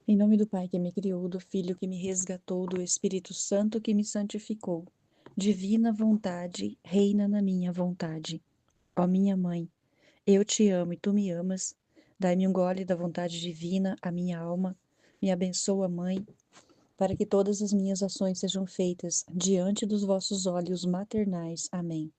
Em nome do Pai que me criou, do Filho que me resgatou, do Espírito Santo que me santificou. Divina vontade, reina na minha vontade. Ó minha mãe, eu te amo e tu me amas. Dai-me um gole da vontade divina, a minha alma. Me abençoa, Mãe, para que todas as minhas ações sejam feitas diante dos vossos olhos maternais. Amém.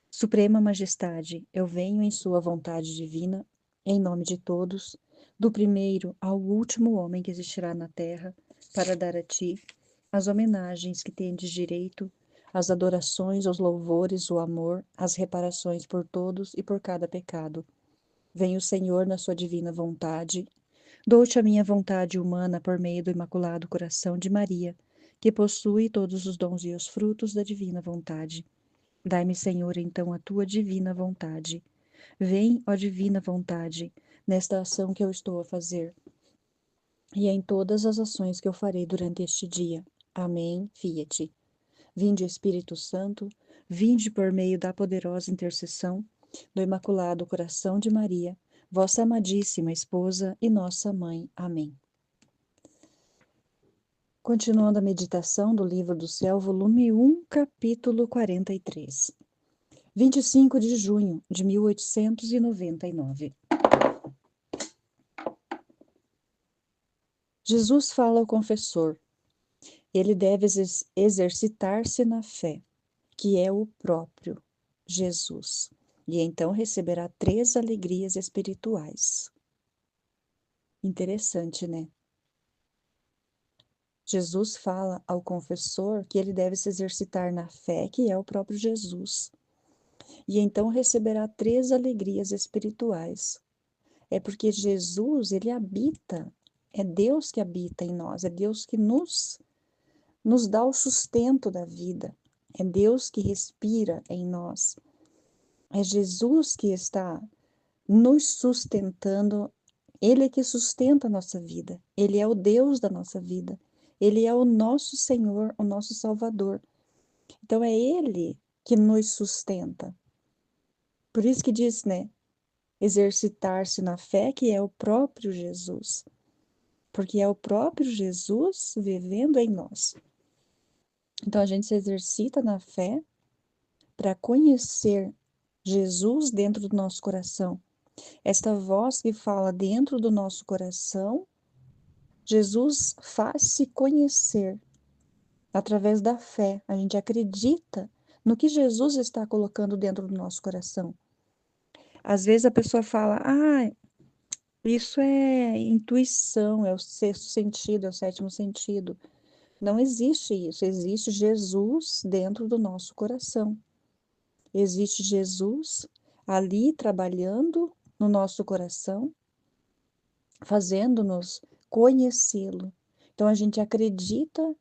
Suprema Majestade, eu venho em sua vontade divina, em nome de todos, do primeiro ao último homem que existirá na terra, para dar a ti as homenagens que tendes direito, as adorações, os louvores, o amor, as reparações por todos e por cada pecado. Vem o Senhor na sua divina vontade. Dou-te a minha vontade humana por meio do Imaculado Coração de Maria, que possui todos os dons e os frutos da divina vontade. Dai-me, Senhor, então a tua divina vontade. Vem, ó divina vontade, nesta ação que eu estou a fazer e em todas as ações que eu farei durante este dia. Amém. Fiat. Vinde, Espírito Santo, vinde por meio da poderosa intercessão do Imaculado Coração de Maria, vossa amadíssima esposa e nossa mãe. Amém. Continuando a meditação do Livro do Céu, volume 1, capítulo 43. 25 de junho de 1899. Jesus fala ao confessor. Ele deve exercitar-se na fé, que é o próprio Jesus, e então receberá 3 alegrias espirituais. Interessante, né? Jesus fala ao confessor que ele deve se exercitar na fé, que é o próprio Jesus, e então receberá 3 alegrias espirituais. É porque Jesus, ele habita, é Deus que habita em nós, é Deus que nos dá o sustento da vida, é Deus que respira em nós, é Jesus que está nos sustentando, Ele é que sustenta a nossa vida, Ele é o Deus da nossa vida, Ele é o nosso Senhor, o nosso Salvador. Então é Ele que nos sustenta. Por isso que diz, né? Exercitar-se na fé, que é o próprio Jesus. Porque é o próprio Jesus vivendo em nós. Então a gente se exercita na fé para conhecer Jesus dentro do nosso coração. Esta voz que fala dentro do nosso coração, Jesus faz-se conhecer através da fé. A gente acredita no que Jesus está colocando dentro do nosso coração. Às vezes a pessoa fala, isso é intuição, é o sexto sentido, é o sétimo sentido. Não existe isso, existe Jesus dentro do nosso coração. Existe Jesus ali trabalhando no nosso coração, fazendo-nos conhecê-lo. Então a gente acredita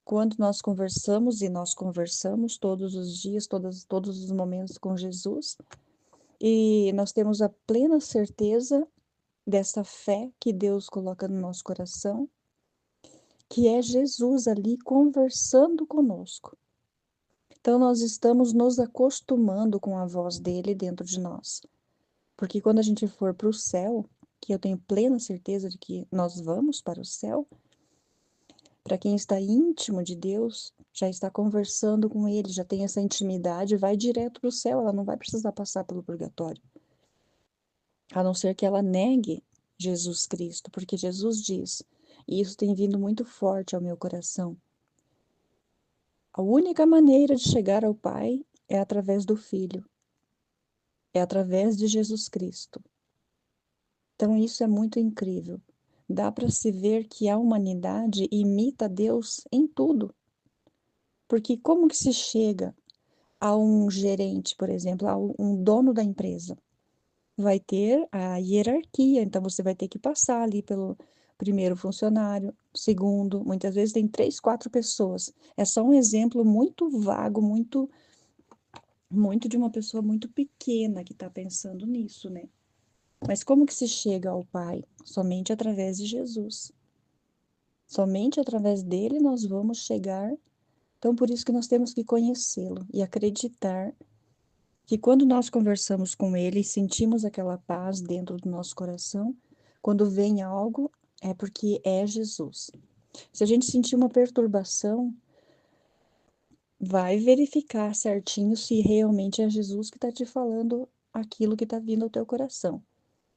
quando nós conversamos, e nós conversamos todos os dias, todos os momentos com Jesus, e nós temos a plena certeza dessa fé que Deus coloca no nosso coração, que é Jesus ali conversando conosco. Então, nós estamos nos acostumando com a voz dele dentro de nós. Porque quando a gente for para o céu, que eu tenho plena certeza de que nós vamos para o céu, para quem está íntimo de Deus, já está conversando com ele, já tem essa intimidade, vai direto para o céu, ela não vai precisar passar pelo purgatório. A não ser que ela negue Jesus Cristo, porque Jesus diz, e isso tem vindo muito forte ao meu coração, a única maneira de chegar ao Pai é através do Filho, é através de Jesus Cristo. Então isso é muito incrível. Dá para se ver que a humanidade imita Deus em tudo. Porque como que se chega a um gerente, por exemplo, a um dono da empresa? Vai ter a hierarquia, então você vai ter que passar ali pelo primeiro funcionário, segundo, muitas vezes tem 3, 4 pessoas. É só um exemplo muito vago, muito de uma pessoa muito pequena que está pensando nisso, né? Mas como que se chega ao Pai? Somente através de Jesus. Somente através dele nós vamos chegar. Então, por isso que nós temos que conhecê-lo e acreditar que quando nós conversamos com ele e sentimos aquela paz dentro do nosso coração, quando vem algo, é porque é Jesus. Se a gente sentir uma perturbação, vai verificar certinho se realmente é Jesus que está te falando aquilo que está vindo ao teu coração.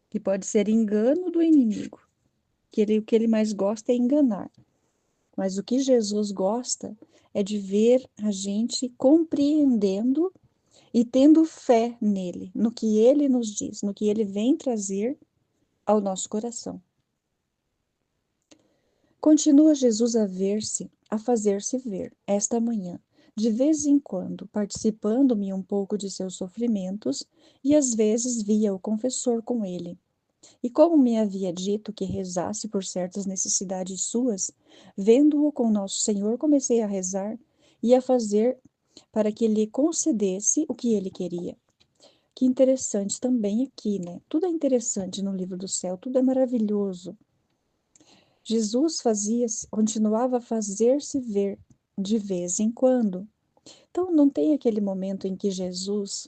Que pode ser engano do inimigo, o que ele mais gosta é enganar. Mas o que Jesus gosta é de ver a gente compreendendo e tendo fé nele, no que ele nos diz, no que ele vem trazer ao nosso coração. Continua Jesus a ver-se, a fazer-se ver, esta manhã, de vez em quando, participando-me um pouco de seus sofrimentos, e às vezes via o confessor com ele. E como me havia dito que rezasse por certas necessidades suas, vendo-o com nosso Senhor, comecei a rezar e a fazer para que lhe concedesse o que ele queria. Que interessante também aqui, né? Tudo é interessante no livro do céu, tudo é maravilhoso. Jesus continuava a fazer-se ver de vez em quando. Então, não tem aquele momento em que Jesus,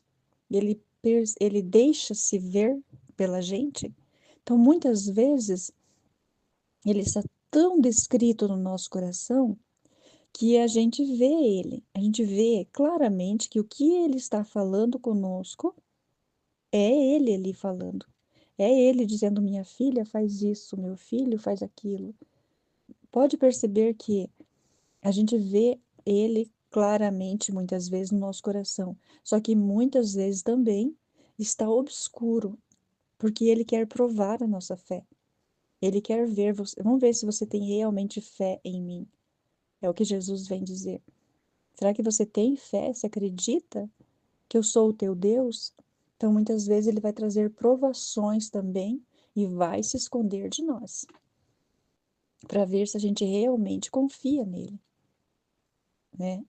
ele deixa-se ver pela gente. Então, muitas vezes, ele está tão descrito no nosso coração que a gente vê claramente que o que ele está falando conosco é ele ali falando. É ele dizendo: minha filha faz isso, meu filho faz aquilo. Pode perceber que a gente vê ele claramente muitas vezes no nosso coração, só que muitas vezes também está obscuro, porque ele quer provar a nossa fé. Ele quer ver você. Vamos ver se você tem realmente fé em mim. É o que Jesus vem dizer. Será que você tem fé? Você acredita que eu sou o teu Deus? Então, muitas vezes ele vai trazer provações também e vai se esconder de nós, para ver se a gente realmente confia nele, né?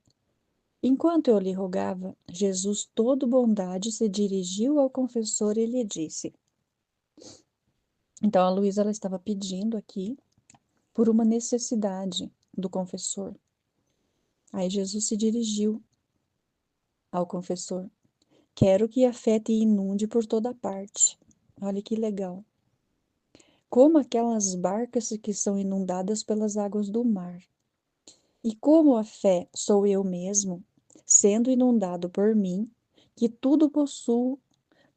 Enquanto eu lhe rogava, Jesus, todo bondade, se dirigiu ao confessor e lhe disse. Então, a Luísa, ela estava pedindo aqui por uma necessidade do confessor. Aí Jesus se dirigiu ao confessor. Quero que a fé te inunde por toda parte. Olha que legal. Como aquelas barcas que são inundadas pelas águas do mar. E como a fé sou eu mesmo, sendo inundado por mim, que tudo possuo,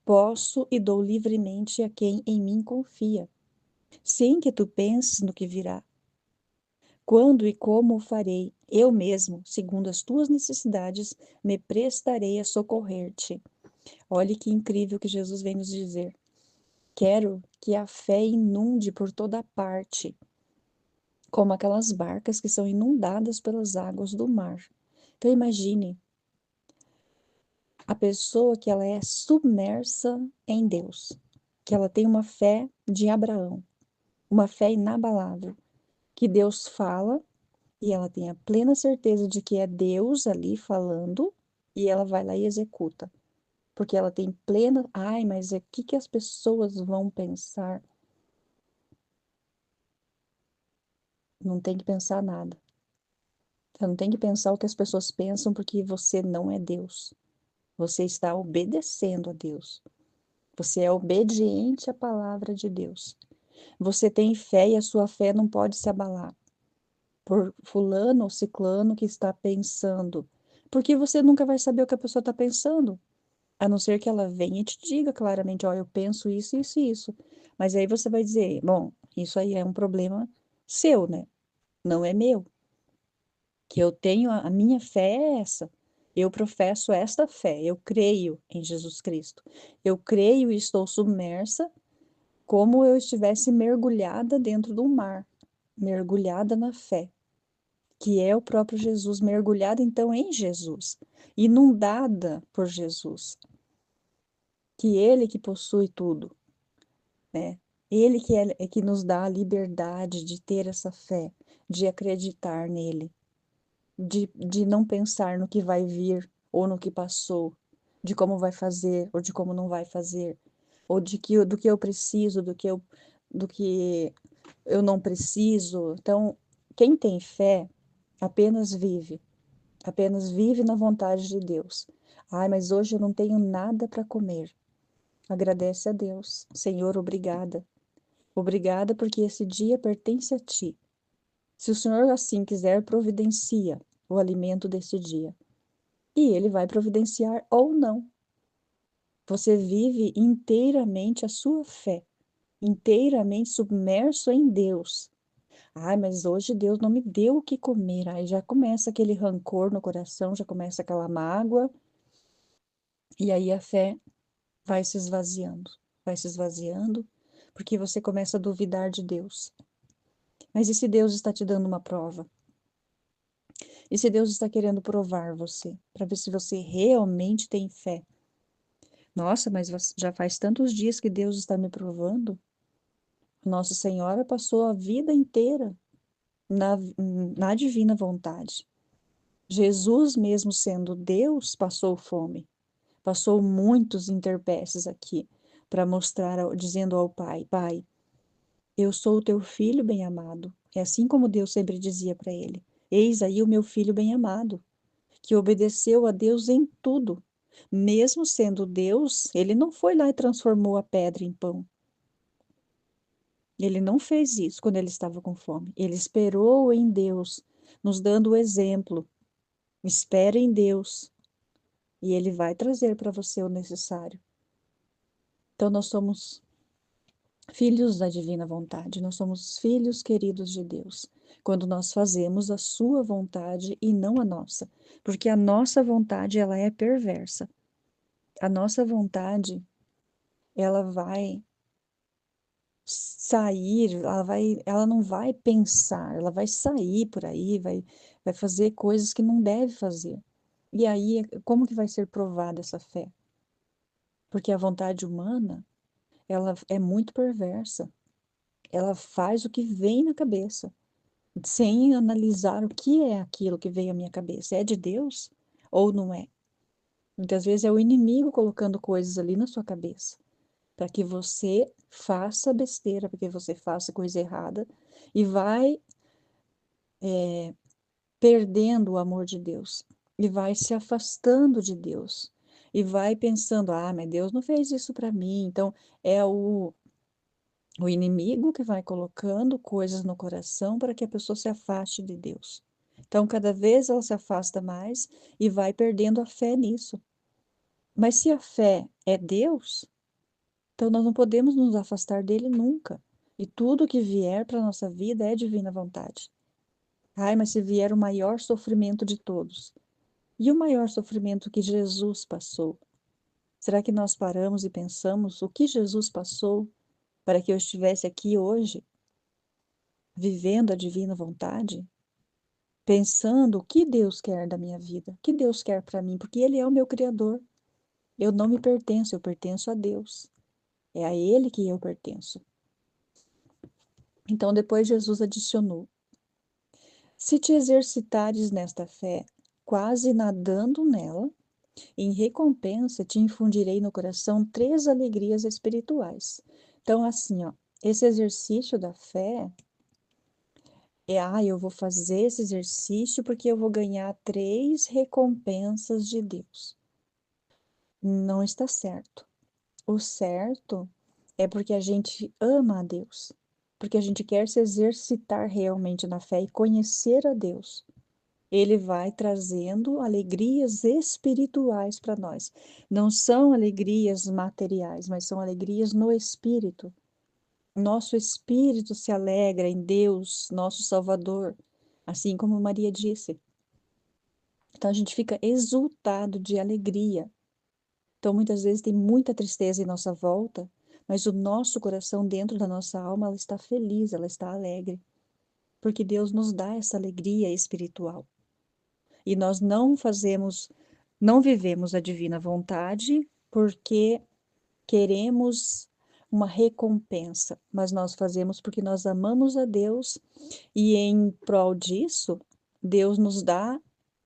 posso e dou livremente a quem em mim confia, sem que tu penses no que virá. Quando e como o farei, eu mesmo, segundo as tuas necessidades, me prestarei a socorrer-te. Olhe que incrível que Jesus vem nos dizer. Quero que a fé inunde por toda parte, como aquelas barcas que são inundadas pelas águas do mar. Então imagine a pessoa que ela é submersa em Deus, que ela tem uma fé de Abraão, uma fé inabalável, que Deus fala e ela tem a plena certeza de que é Deus ali falando e ela vai lá e executa. Porque ela tem plena, ai, mas é o que que as pessoas vão pensar? Não tem que pensar nada. Você não tem que pensar o que as pessoas pensam, porque você não é Deus. Você está obedecendo a Deus. Você é obediente à palavra de Deus. Você tem fé e a sua fé não pode se abalar por fulano ou ciclano que está pensando. Porque você nunca vai saber o que a pessoa está pensando. A não ser que ela venha e te diga claramente: ó, eu penso isso, isso e isso. Mas aí você vai dizer: bom, isso aí é um problema seu, né? Não é meu. Que eu tenho, a minha fé é essa. Eu professo esta fé, eu creio em Jesus Cristo. Eu creio e estou submersa como eu estivesse mergulhada dentro do mar, mergulhada na fé, que é o próprio Jesus, mergulhada então em Jesus, inundada por Jesus, que Ele que possui tudo, né? Ele é que nos dá a liberdade de ter essa fé, de acreditar nele. De não pensar no que vai vir ou no que passou, de como vai fazer ou de como não vai fazer, ou do que eu preciso, do que eu não preciso. Então, quem tem fé apenas vive na vontade de Deus. Ai, mas hoje eu não tenho nada para comer. Agradece a Deus. Senhor, obrigada. Obrigada porque esse dia pertence a ti. Se o Senhor assim quiser, providencia o alimento desse dia. E ele vai providenciar ou não. Você vive inteiramente a sua fé, inteiramente submerso em Deus. Ai, mas hoje Deus não me deu o que comer. Aí já começa aquele rancor no coração, já começa aquela mágoa, e aí a fé vai se esvaziando, porque você começa a duvidar de Deus. Mas e se Deus está te dando uma prova? E se Deus está querendo provar você, para ver se você realmente tem fé? Nossa, mas já faz tantos dias que Deus está me provando. Nossa Senhora passou a vida inteira na divina vontade. Jesus, mesmo sendo Deus, passou fome. Passou muitos interpécies aqui para mostrar, dizendo ao Pai: Pai, eu sou o teu filho bem-amado. É assim como Deus sempre dizia para ele: Eis aí o meu filho bem-amado, que obedeceu a Deus em tudo. Mesmo sendo Deus, ele não foi lá e transformou a pedra em pão. Ele não fez isso quando ele estava com fome. Ele esperou em Deus, nos dando o exemplo. Espere em Deus e ele vai trazer para você o necessário. Então, nós somos filhos da divina vontade, nós somos filhos queridos de Deus, quando nós fazemos a sua vontade e não a nossa, porque a nossa vontade, ela é perversa. A nossa vontade, ela vai sair, ela não vai pensar, ela vai sair por aí, vai fazer coisas que não deve fazer. E aí, como que vai ser provada essa fé? Porque a vontade humana, ela é muito perversa. Ela faz o que vem na cabeça, sem analisar o que é aquilo que veio à minha cabeça. É de Deus ou não é? Muitas vezes é o inimigo colocando coisas ali na sua cabeça, para que você faça besteira, para que você faça coisa errada e vai perdendo o amor de Deus e vai se afastando de Deus e vai pensando: ah, mas Deus não fez isso para mim. Então é o inimigo que vai colocando coisas no coração para que a pessoa se afaste de Deus. Então, cada vez ela se afasta mais e vai perdendo a fé nisso. Mas se a fé é Deus, então nós não podemos nos afastar dele nunca. E tudo que vier para a nossa vida é divina vontade. Ai, mas se vier o maior sofrimento de todos, e o maior sofrimento que Jesus passou, será que nós paramos e pensamos o que Jesus passou para que eu estivesse aqui hoje? Vivendo a divina vontade, pensando o que Deus quer da minha vida, o que Deus quer para mim, porque Ele é o meu Criador. Eu não me pertenço, eu pertenço a Deus. É a Ele que eu pertenço. Então, depois Jesus adicionou: se te exercitares nesta fé, quase nadando nela, em recompensa te infundirei no coração 3 alegrias espirituais. Então, assim, ó, esse exercício da fé eu vou fazer esse exercício porque eu vou ganhar 3 recompensas de Deus. Não está certo. O certo é porque a gente ama a Deus, porque a gente quer se exercitar realmente na fé e conhecer a Deus. Ele vai trazendo alegrias espirituais para nós. Não são alegrias materiais, mas são alegrias no espírito. Nosso espírito se alegra em Deus, nosso Salvador, assim como Maria disse. Então a gente fica exultado de alegria. Então muitas vezes tem muita tristeza em nossa volta, mas o nosso coração dentro da nossa alma, ela está feliz, ela está alegre, porque Deus nos dá essa alegria espiritual. E nós não vivemos a divina vontade porque queremos uma recompensa, mas nós fazemos porque nós amamos a Deus e em prol disso, Deus nos dá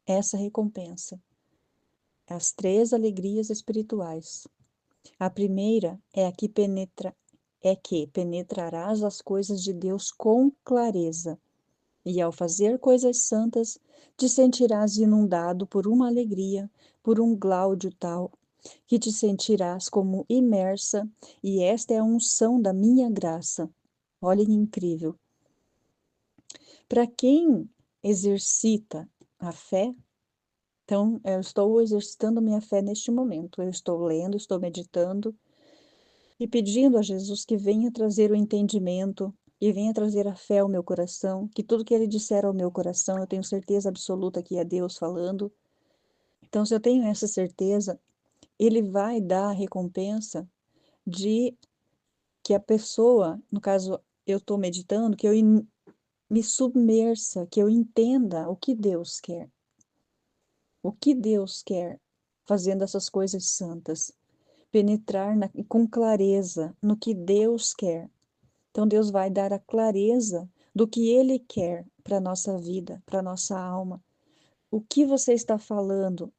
essa recompensa. As 3 alegrias espirituais. A primeira é que penetrarás as coisas de Deus com clareza, e ao fazer coisas santas, te sentirás inundado por uma alegria, por um gláudio tal, que te sentirás como imersa, e esta é a unção da minha graça. Olha que incrível. Para quem exercita a fé, então eu estou exercitando minha fé neste momento. Eu estou lendo, estou meditando e pedindo a Jesus que venha trazer o entendimento e venha trazer a fé ao meu coração, que tudo que ele disser ao meu coração, eu tenho certeza absoluta que é Deus falando. Então, se eu tenho essa certeza, ele vai dar a recompensa de que a pessoa, no caso, eu estou meditando, que me submersa, que eu entenda o que Deus quer. O que Deus quer fazendo essas coisas santas. Penetrar com clareza no que Deus quer. Então, Deus vai dar a clareza do que Ele quer para a nossa vida, para a nossa alma. O que você está falando?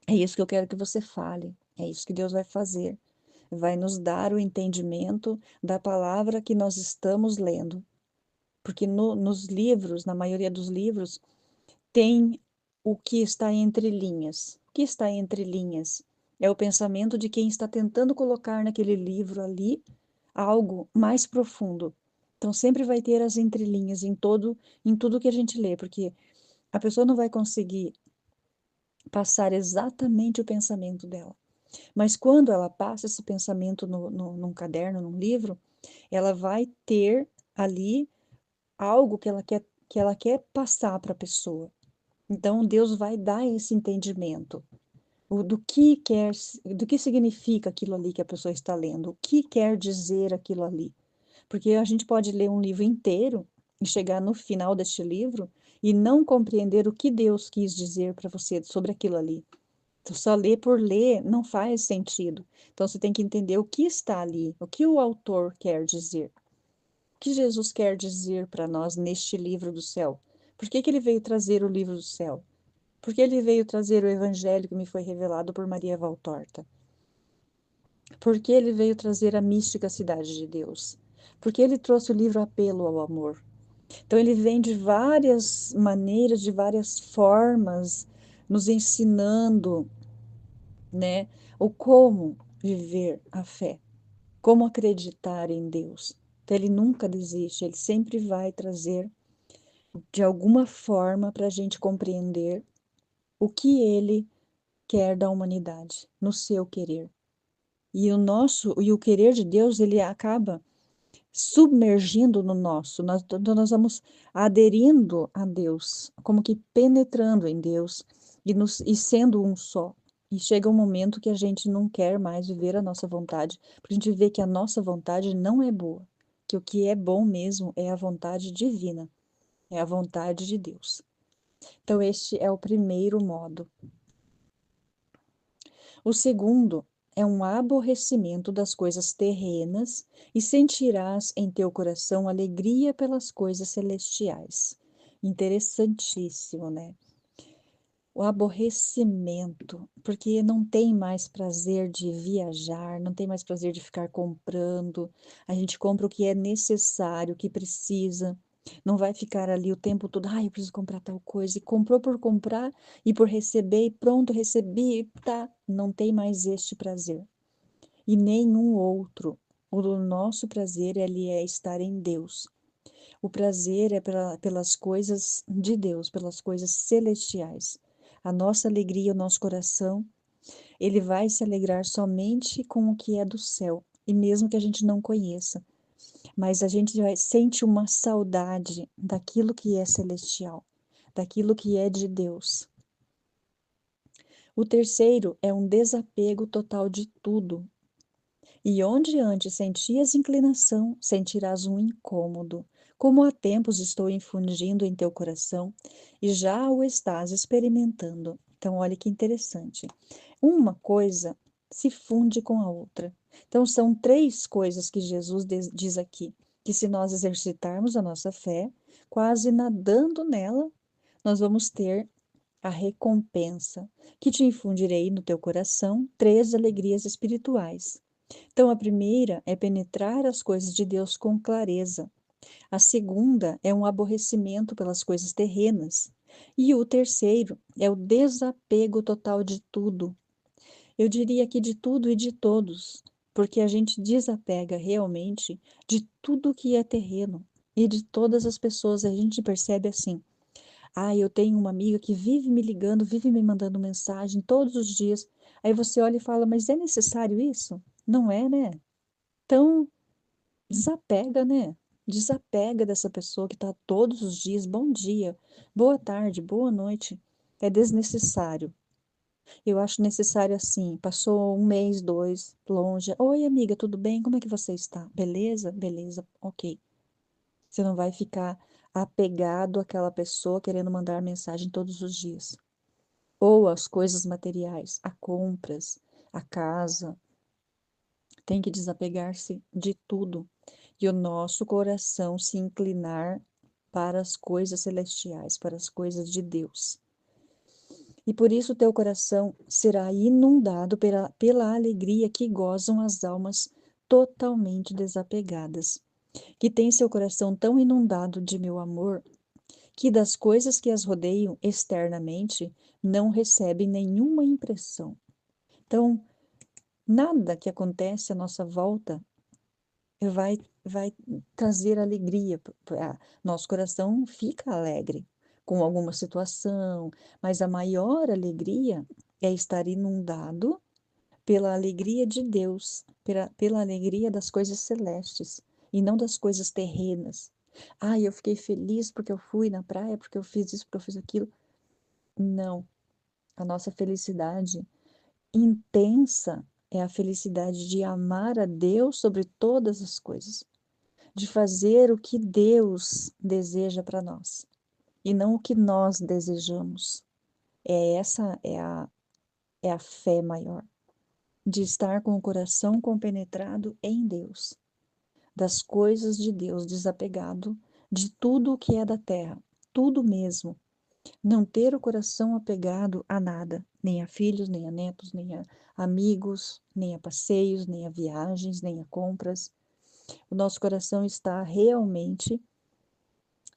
É isso que eu quero que você fale. É isso que Deus vai fazer. Vai nos dar o entendimento da palavra que nós estamos lendo. Porque nos livros, na maioria dos livros, tem o que está entre linhas. O que está entre linhas? É o pensamento de quem está tentando colocar naquele livro ali algo mais profundo. Então, sempre vai ter as entrelinhas em tudo que a gente lê, porque a pessoa não vai conseguir passar exatamente o pensamento dela. Mas quando ela passa esse pensamento num caderno, num livro, ela vai ter ali algo que ela quer passar para a pessoa. Então, Deus vai dar esse entendimento do que significa aquilo ali que a pessoa está lendo, o que quer dizer aquilo ali. Porque a gente pode ler um livro inteiro e chegar no final deste livro e não compreender o que Deus quis dizer para você sobre aquilo ali. Então, só ler por ler não faz sentido. Então, você tem que entender o que está ali, o que o autor quer dizer. O que Jesus quer dizer para nós neste livro do céu? Por que que ele veio trazer o livro do céu? Por que ele veio trazer o evangelho que me foi revelado por Maria Valtorta? Por que ele veio trazer a mística cidade de Deus? Porque ele trouxe o livro Apelo ao Amor. Então, ele vem de várias maneiras, de várias formas, nos ensinando, né, o como viver a fé, como acreditar em Deus. Então, ele nunca desiste, ele sempre vai trazer, de alguma forma, para a gente compreender o que ele quer da humanidade, no seu querer. E o querer de Deus, ele acaba submergindo no nosso, nós vamos aderindo a Deus, como que penetrando em Deus e sendo um só. E chega um momento que a gente não quer mais viver a nossa vontade, porque a gente vê que a nossa vontade não é boa, que o que é bom mesmo é a vontade divina, é a vontade de Deus. Então, este é o primeiro modo. O segundo é um aborrecimento das coisas terrenas e sentirás em teu coração alegria pelas coisas celestiais. Interessantíssimo, né? O aborrecimento, porque não tem mais prazer de viajar, não tem mais prazer de ficar comprando. A gente compra o que é necessário, o que precisa. Não vai ficar ali o tempo todo, eu preciso comprar tal coisa. E comprou por comprar e por receber, e pronto, recebi, tá. Não tem mais este prazer. E nenhum outro. O do nosso prazer, ele é estar em Deus. O prazer é pelas coisas de Deus, pelas coisas celestiais. A nossa alegria, o nosso coração, ele vai se alegrar somente com o que é do céu, e mesmo que a gente não conheça, mas a gente sente uma saudade daquilo que é celestial, daquilo que é de Deus. O terceiro é um desapego total de tudo. E onde antes sentias inclinação, sentirás um incômodo, como há tempos estou infundindo em teu coração, e já o estás experimentando. Então, olha que interessante. Uma coisa se funde com a outra. Então, são três coisas que Jesus diz aqui, que se nós exercitarmos a nossa fé, quase nadando nela, nós vamos ter a recompensa, que te infundirei no teu coração três alegrias espirituais. Então, a primeira é penetrar as coisas de Deus com clareza. A segunda é um aborrecimento pelas coisas terrenas. E o terceiro é o desapego total de tudo. Eu diria que de tudo e de todos, porque a gente desapega realmente de tudo que é terreno e de todas as pessoas. A gente percebe assim: ah, eu tenho uma amiga que vive me ligando, vive me mandando mensagem todos os dias. Aí você olha e fala: mas é necessário isso? Não é, né? Então, desapega, né? Desapega dessa pessoa que está todos os dias, bom dia, boa tarde, boa noite. É desnecessário. Eu acho necessário assim, passou um mês, dois, longe. Oi, amiga, tudo bem? Como é que você está? Beleza? Beleza, ok. Você não vai ficar apegado àquela pessoa querendo mandar mensagem todos os dias. Ou às coisas materiais, a compras, a casa. Tem que desapegar-se de tudo. E o nosso coração se inclinar para as coisas celestiais, para as coisas de Deus. E por isso teu coração será inundado pela alegria que gozam as almas totalmente desapegadas, que tem seu coração tão inundado de meu amor, que das coisas que as rodeiam externamente não recebem nenhuma impressão. Então, nada que acontece à nossa volta vai trazer alegria. Nosso coração fica alegre com alguma situação, mas a maior alegria é estar inundado pela alegria de Deus, pela alegria das coisas celestes e não das coisas terrenas. Ah, eu fiquei feliz porque eu fui na praia, porque eu fiz isso, porque eu fiz aquilo. Não. A nossa felicidade intensa é a felicidade de amar a Deus sobre todas as coisas, de fazer o que Deus deseja para nós e não o que nós desejamos. Essa é a fé maior, de estar com o coração compenetrado em Deus, das coisas de Deus, desapegado de tudo o que é da terra, tudo mesmo. Não ter o coração apegado a nada, nem a filhos, nem a netos, nem a amigos, nem a passeios, nem a viagens, nem a compras. O nosso coração está realmente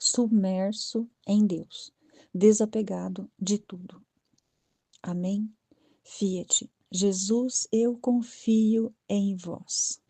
submerso em Deus, desapegado de tudo. Amém? Fiat. Jesus, eu confio em vós.